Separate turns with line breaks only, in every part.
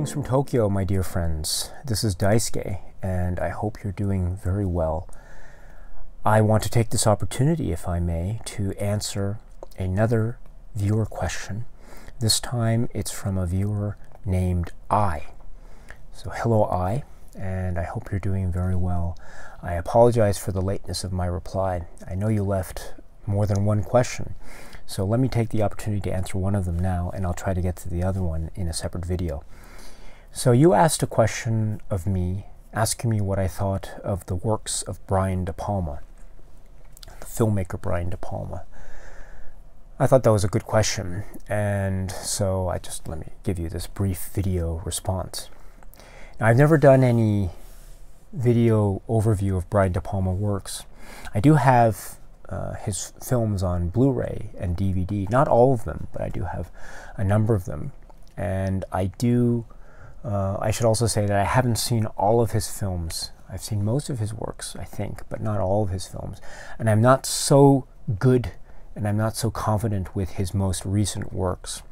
Greetings from Tokyo, my dear friends. This is Daisuke, and I hope you're doing very well. I want to take this opportunity, if I may, to answer another viewer question. This time it's from a viewer named I. So hello I, and I hope you're doing very well. I apologize for the lateness of my reply. I know you left more than one question, so let me take the opportunity to answer one of them now, and I'll try to get to the other one in a separate video. So you asked a question of me, asking me what I thought of the works of Brian De Palma, the filmmaker Brian De Palma. I thought that was a good question, and so let me give you this brief video response. Now, I've never done any video overview of Brian De Palma works. I do have his films on Blu-ray and DVD, not all of them, but I do have a number of them. And I should also say that I haven't seen all of his films. I've seen most of his works, I think, but not all of his films. And I'm not so good and I'm not so confident with his most recent works.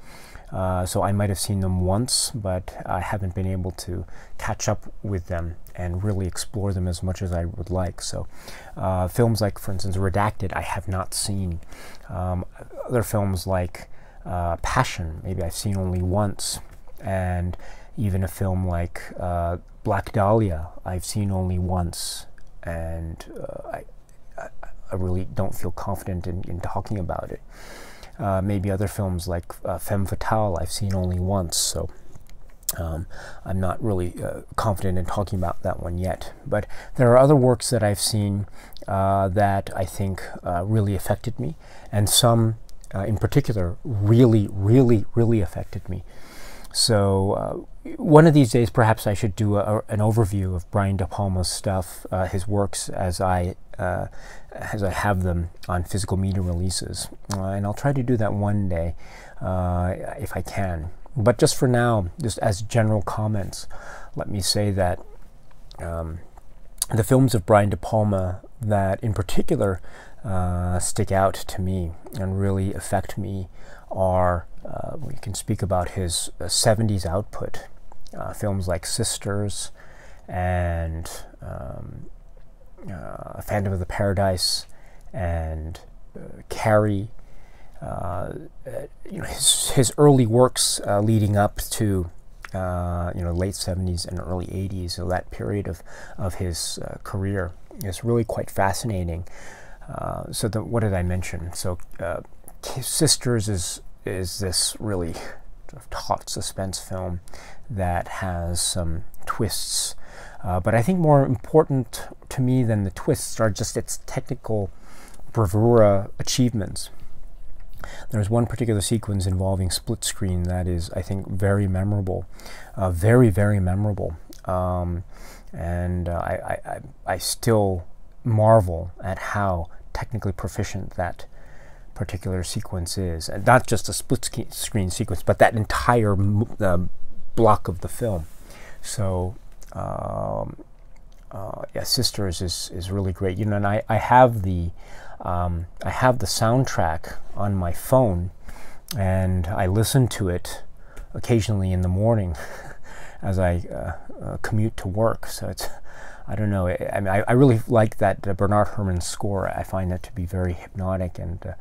So I might have seen them once, but I haven't been able to catch up with them and really explore them as much as I would like. So films like, for instance, Redacted, I have not seen. Other films like Passion, maybe I've seen only once. And even a film like Black Dahlia, I've seen only once. And I really don't feel confident in talking about it. Maybe other films like Femme Fatale, I've seen only once, so I'm not really confident in talking about that one yet. But there are other works that I've seen that I think really affected me, and some in particular really affected me. So one of these days perhaps I should do an overview of Brian De Palma's stuff, his works as I have them on physical media releases, and I'll try to do that one day if I can. But just for now, just as general comments, let me say that the films of Brian De Palma that in particular stick out to me and really affect me are, we can speak about his 70s output, films like Sisters and Phantom of the Paradise and Carrie. His early works leading up to late 70s and early 80s, so that period of his career is really quite fascinating. So what did I mention? So Sisters is this really sort of taut suspense film that has some twists, but I think more important to me than the twists are just its technical bravura achievements. There's one particular sequence involving split screen that is, I think, very memorable, very memorable, and I still marvel at how technically proficient that particular sequence is, and not just a split screen sequence, but that entire block of the film. So yeah, Sisters is really great. And I have the soundtrack on my phone, and I listen to it occasionally in the morning as I commute to work. So it's, I don't know, I really like that Bernard Herrmann score. I find that to be very hypnotic and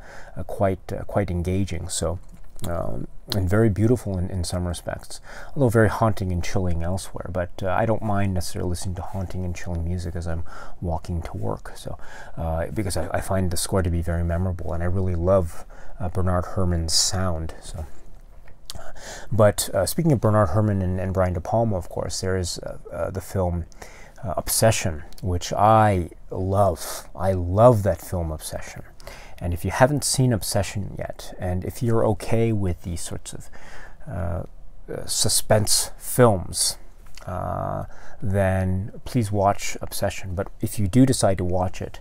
quite engaging. So and very beautiful in some respects, although very haunting and chilling elsewhere. But I don't mind necessarily listening to haunting and chilling music as I'm walking to work. So because I find the score to be very memorable, and I really love Bernard Herrmann's sound. So. But speaking of Bernard Herrmann and Brian De Palma, of course, there is the film Obsession, which I love. I love that film, Obsession. And if you haven't seen Obsession yet, and if you're okay with these sorts of suspense films, then please watch Obsession. But if you do decide to watch it,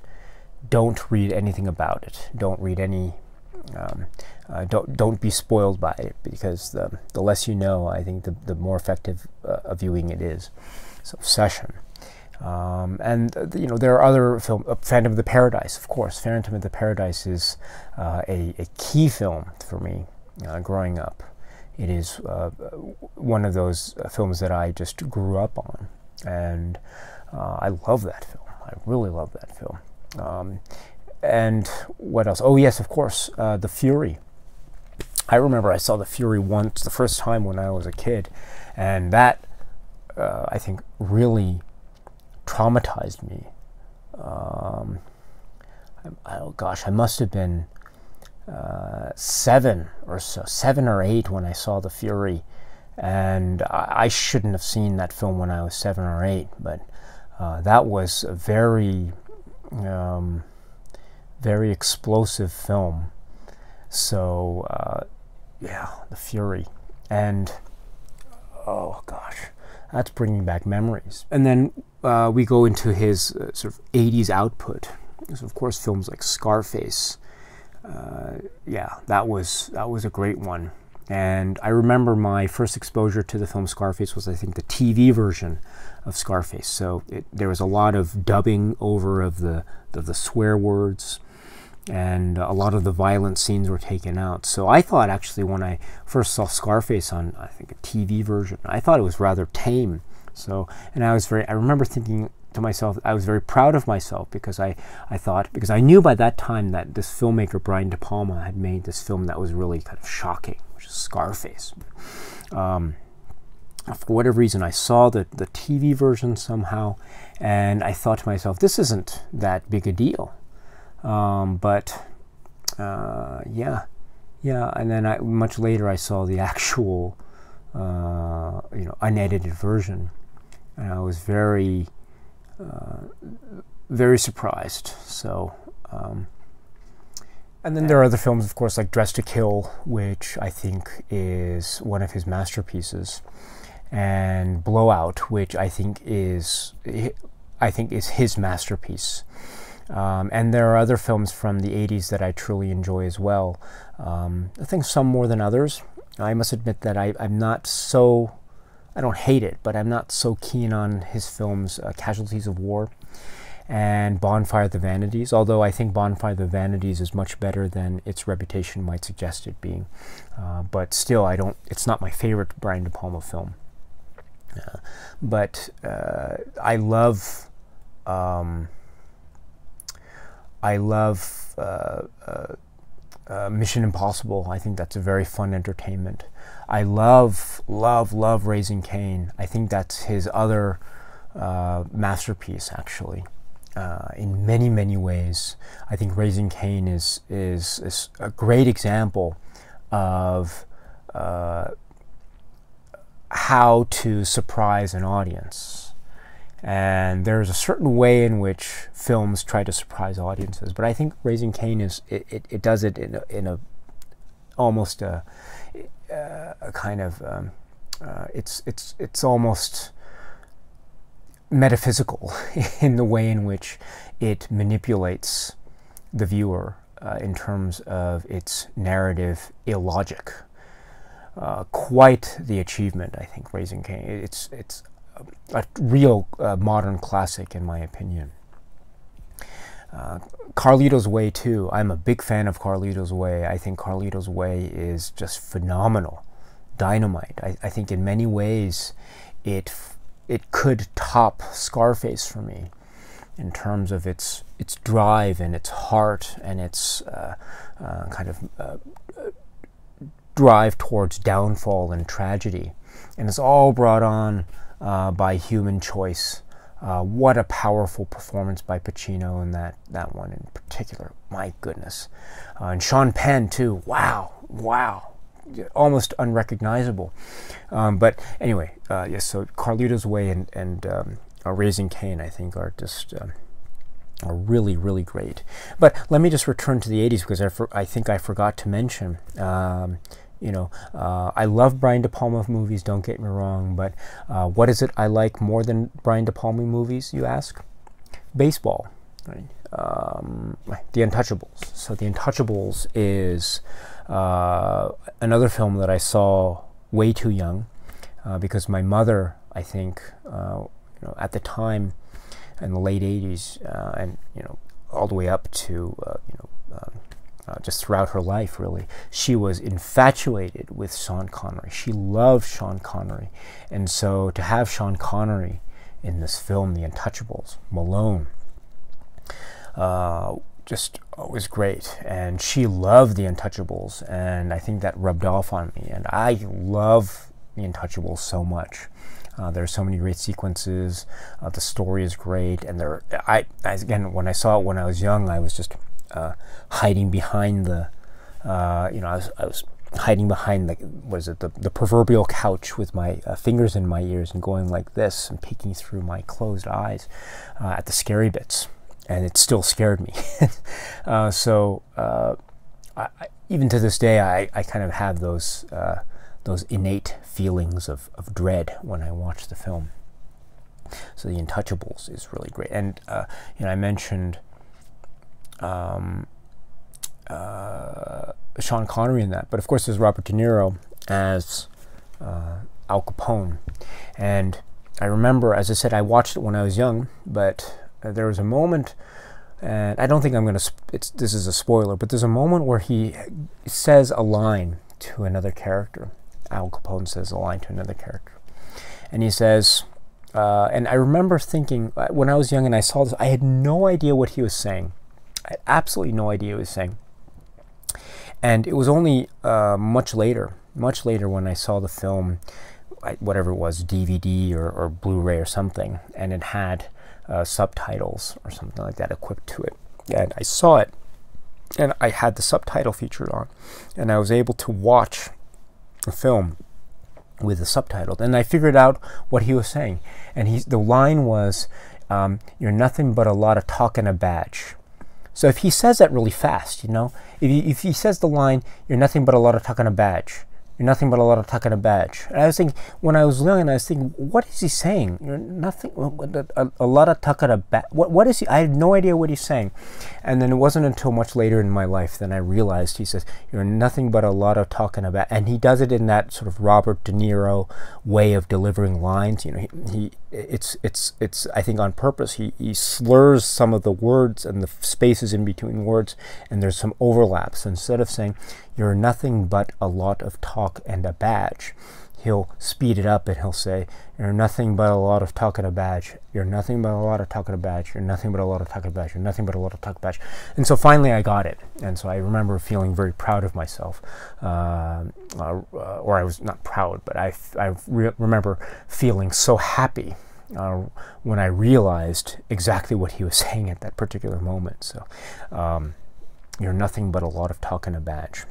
don't read anything about it. Don't read any. Don't be spoiled by it, because the less you know, I think the more effective a viewing it is. So Obsession. And there are other films. Phantom of the Paradise, of course. Phantom of the Paradise is a key film for me growing up. it is one of those films that I just grew up on, and I love that film. I really love that film. And what else? Oh yes, of course, The Fury. I remember I saw The Fury once, the first time when I was a kid, and that I think really traumatized me. Oh gosh, I must have been 7 or 8 when I saw The Fury, and I shouldn't have seen that film when I was 7 or 8, but that was a very very explosive film. So yeah, The Fury. And oh gosh, that's bringing back memories. And then we go into his sort of 80s output. There's of course films like Scarface. Yeah, that was a great one. And I remember my first exposure to the film Scarface was, I think, the TV version of Scarface. So there was a lot of dubbing over of the swear words, and a lot of the violent scenes were taken out. So I thought, actually, when I first saw Scarface on, I think, a TV version, I thought it was rather tame. So, and I remember thinking to myself, I was very proud of myself, because I thought, because I knew by that time that this filmmaker, Brian De Palma, had made this film that was really kind of shocking, which is Scarface. For whatever reason, I saw the TV version somehow, and I thought to myself, this isn't that big a deal. But yeah, and then much later I saw the actual, unedited version, and I was very surprised. So, and then there are other films, of course, like Dressed to Kill, which I think is one of his masterpieces, and Blowout, which I think is his masterpiece. And there are other films from the 80s that I truly enjoy as well. I think some more than others. I must admit that I'm not so, I don't hate it, but I'm not so keen on his films, Casualties of War and Bonfire of the Vanities, although I think Bonfire of the Vanities is much better than its reputation might suggest it being. But still, it's not my favorite Brian De Palma film. But I love Mission Impossible. I think that's a very fun entertainment. I love Raising Cain. I think that's his other masterpiece, actually. In many ways, I think Raising Cain is a great example of how to surprise an audience. And there's a certain way in which films try to surprise audiences, but I think Raising Cain it does it in a almost a kind of it's almost metaphysical in the way in which it manipulates the viewer in terms of its narrative illogic. Quite the achievement, I think, Raising Cain. It's a real modern classic, in my opinion. Carlito's Way, too. I'm a big fan of Carlito's Way. I think Carlito's Way is just phenomenal. Dynamite. I think in many ways it could top Scarface for me in terms of its drive and its heart and its kind of drive towards downfall and tragedy. And it's all brought on by human choice. What a powerful performance by Pacino in that one in particular. My goodness. And Sean Penn, too. Wow. Almost unrecognizable. But anyway, yes, so Carlito's Way and Raising Cain, I think, are just are really great. But let me just return to the 80s, because I think I forgot to mention, I love Brian De Palma movies, don't get me wrong, but what is it I like more than Brian De Palma movies, you ask? Baseball, right? The Untouchables. So The Untouchables is another film that I saw way too young, because my mother, I think, at the time in the late 80s, and all the way up to just throughout her life, really. She was infatuated with Sean Connery. She loved Sean Connery. And so to have Sean Connery in this film, The Untouchables, Malone, just was great. And she loved The Untouchables, and I think that rubbed off on me. And I love The Untouchables so much. There are so many great sequences. The story is great, and again, when I saw it when I was young, I was just hiding behind the, I was hiding behind the proverbial couch with my fingers in my ears and going like this and peeking through my closed eyes at the scary bits, and it still scared me. Even to this day, I kind of have those innate feelings of dread when I watch the film. So The Untouchables is really great. And I mentioned Sean Connery in that, but of course there's Robert De Niro as Al Capone. And I remember, as I said, I watched it when I was young, but there was a moment, and I don't think I'm going to, this is a spoiler, but there's a moment where he says a line to another character. Al Capone says a line to another character. And he says, and I remember thinking, when I was young and I saw this, I had no idea what he was saying. I had absolutely no idea what he was saying. And it was only much later when I saw the film, whatever it was, DVD or Blu-ray or something, and it had subtitles or something like that equipped to it. And I saw it, and I had the subtitle featured on, and I was able to watch the film with the subtitle, and I figured out what he was saying. And the line was, "You're nothing but a lot of talk and a badge." So if he says that really fast, if he says the line, "You're nothing but a lot of talk and a badge," "You're nothing but a lot of talk and a badge." And I was thinking, when I was young, and I was thinking, what is he saying? You're nothing, a lot of talk and a badge. What is he? I had no idea what he's saying. And then it wasn't until much later in my life that I realized he says, "You're nothing but a lot of talk and a badge." And he does it in that sort of Robert De Niro way of delivering lines. It's I think on purpose. He slurs some of the words and the spaces in between words, and there's some overlaps. Instead of saying, "You're nothing but a lot of talk and a badge," he'll speed it up and he'll say, "You're nothing but a lot of talk and a badge. You're nothing but a lot of talk and a badge. You're nothing but a lot of talk and a badge. You're nothing but a lot of talk and a badge." And so finally I got it. And so I remember feeling very proud of myself. Or I was not proud, but I remember feeling so happy when I realized exactly what he was saying at that particular moment. So, "You're nothing but a lot of talk and a badge.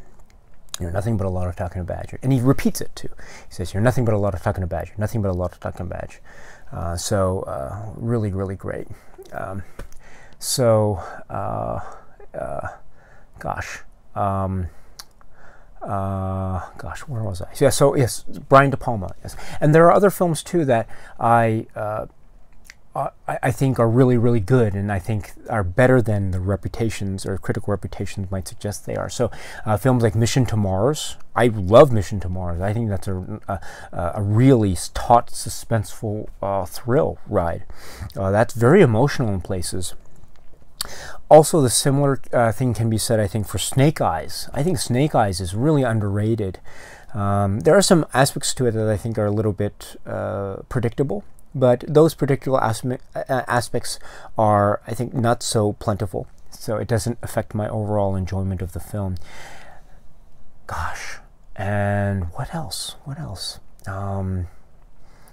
You're nothing but a lot of talk and a badge." And he repeats it too. He says, "You're nothing but a lot of talk and a badge. You're nothing but a lot of talk and a badge." Really, really great. Where was I? Yeah, so yes, Brian De Palma. Yes, and there are other films too that I think are really, really good, and I think are better than the reputations or critical reputations might suggest they are. So films like Mission to Mars. I love Mission to Mars. I think that's a really taut, suspenseful thrill ride. That's very emotional in places. Also, the similar thing can be said, I think, for Snake Eyes. I think Snake Eyes is really underrated. There are some aspects to it that I think are a little bit predictable, but those particular aspects are, I think, not so plentiful. So it doesn't affect my overall enjoyment of the film. Gosh, and what else?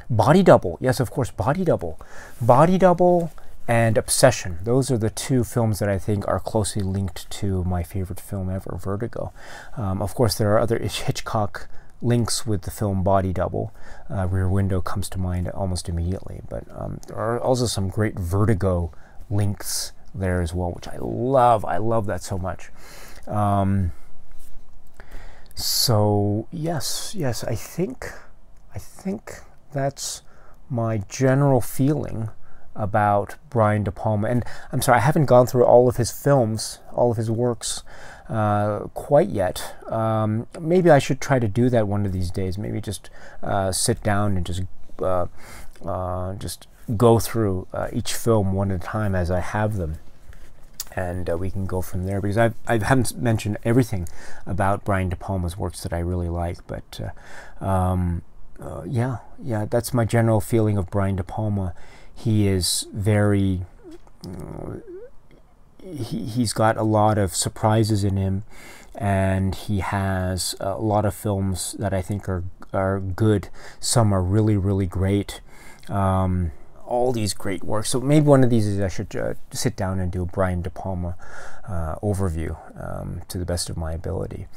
Body Double. Yes, of course, Body Double. Body Double and Obsession. Those are the two films that I think are closely linked to my favorite film ever, Vertigo. Of course, there are other Hitchcock links with the film Body Double. Rear Window comes to mind almost immediately, but there are also some great Vertigo links there as well, which I love. I love that so much. So yes, I think that's my general feeling about Brian De Palma. And I'm sorry, I haven't gone through all of his films, all of his works quite yet. Maybe I should try to do that one of these days. Maybe just sit down and just go through each film one at a time as I have them, and we can go from there, because I haven't mentioned everything about Brian De Palma's works that I really like, but yeah, that's my general feeling of Brian De Palma. He is very, he's got a lot of surprises in him, and he has a lot of films that I think are good. Some are really, really great. All these great works. So maybe one of these is I should sit down and do a Brian De Palma overview to the best of my ability.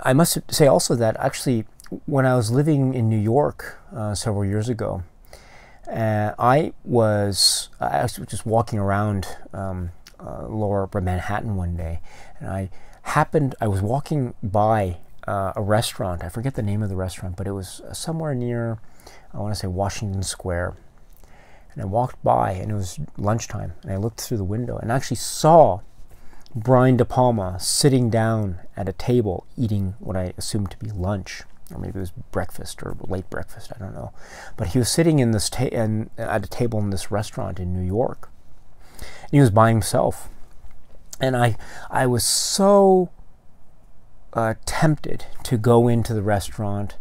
I must say also that actually when I was living in New York several years ago, I was just walking around Lower Upper Manhattan one day, and I was walking by a restaurant. I forget the name of the restaurant, but it was somewhere near, I want to say, Washington Square. And I walked by, and it was lunchtime, and I looked through the window and actually saw Brian De Palma sitting down at a table eating what I assumed to be lunch, or maybe it was breakfast or late breakfast, I don't know. But he was sitting in this at a table in this restaurant in New York, and he was by himself. And I was so tempted to go into the restaurant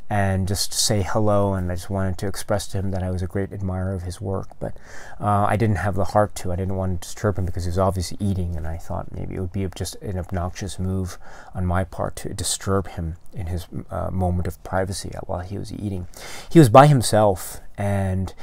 and just say hello, and I just wanted to express to him that I was a great admirer of his work, but I didn't have the heart to. I didn't want to disturb him because he was obviously eating, and I thought maybe it would be just an obnoxious move on my part to disturb him in his moment of privacy while he was eating. He was by himself, and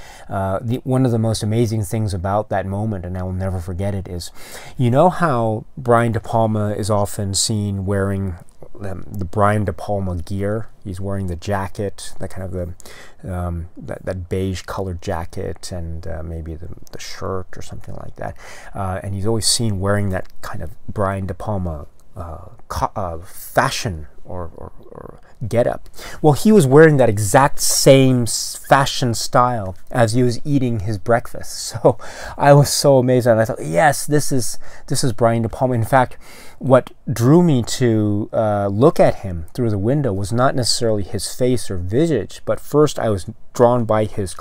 one of the most amazing things about that moment, and I will never forget it, is, you know how Brian De Palma is often seen wearing the Brian De Palma gear? He's wearing the jacket, that kind of that beige colored jacket, and maybe the shirt or something like that. And he's always seen wearing that kind of Brian De Palma fashion or get-up. Well, he was wearing that exact same fashion style as he was eating his breakfast. So I was so amazed, and I thought, yes, this is Brian De Palma. In fact, what drew me to look at him through the window was not necessarily his face or visage, but first I was drawn by his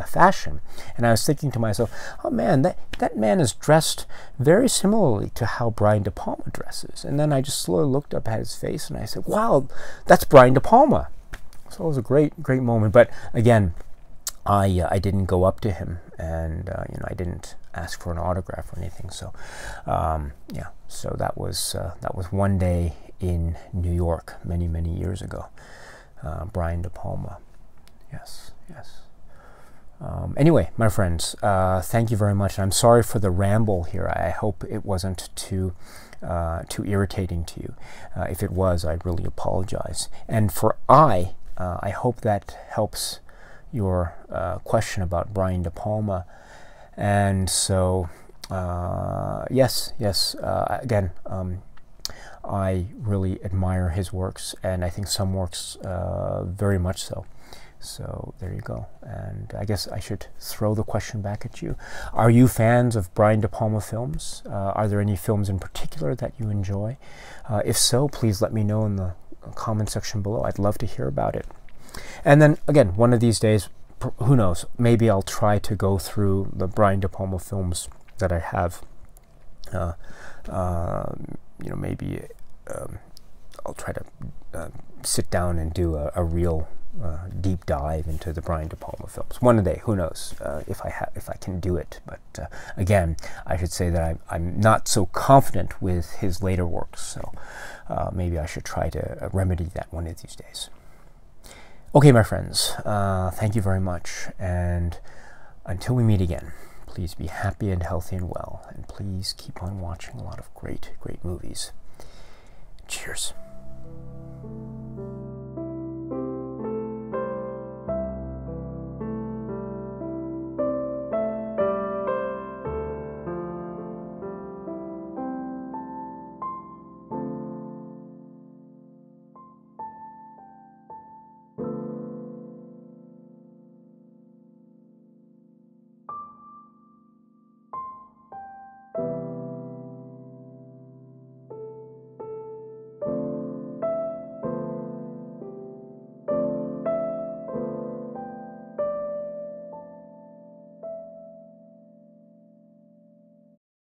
fashion, and I was thinking to myself, oh man, that man is dressed very similarly to how Brian De Palma dresses. And then I just slowly looked up at his face, and I said, wow, that's Brian De Palma. So it was a great moment. But again, I didn't go up to him, and I didn't ask for an autograph or anything. So yeah, so that was one day in New York many years ago. Brian De Palma. Yes. Anyway, my friends, thank you very much. I'm sorry for the ramble here. I hope it wasn't too irritating to you. If it was, I really apologize. And I hope that helps your question about Brian De Palma. And so, yes. Again, I really admire his works, and I think some works very much so. So there you go. And I guess I should throw the question back at you. Are you fans of Brian De Palma films? Are there any films in particular that you enjoy? If so, please let me know in the comment section below. I'd love to hear about it. And then again, one of these days, who knows, maybe I'll try to go through the Brian De Palma films that I have. Maybe I'll try to sit down and do a real deep dive into the Brian De Palma films one day. Who knows if I can do it? But again, I should say that I'm not so confident with his later works. So maybe I should try to remedy that one of these days. Okay, my friends, thank you very much, and until we meet again, please be happy and healthy and well, and please keep on watching a lot of great movies. Cheers.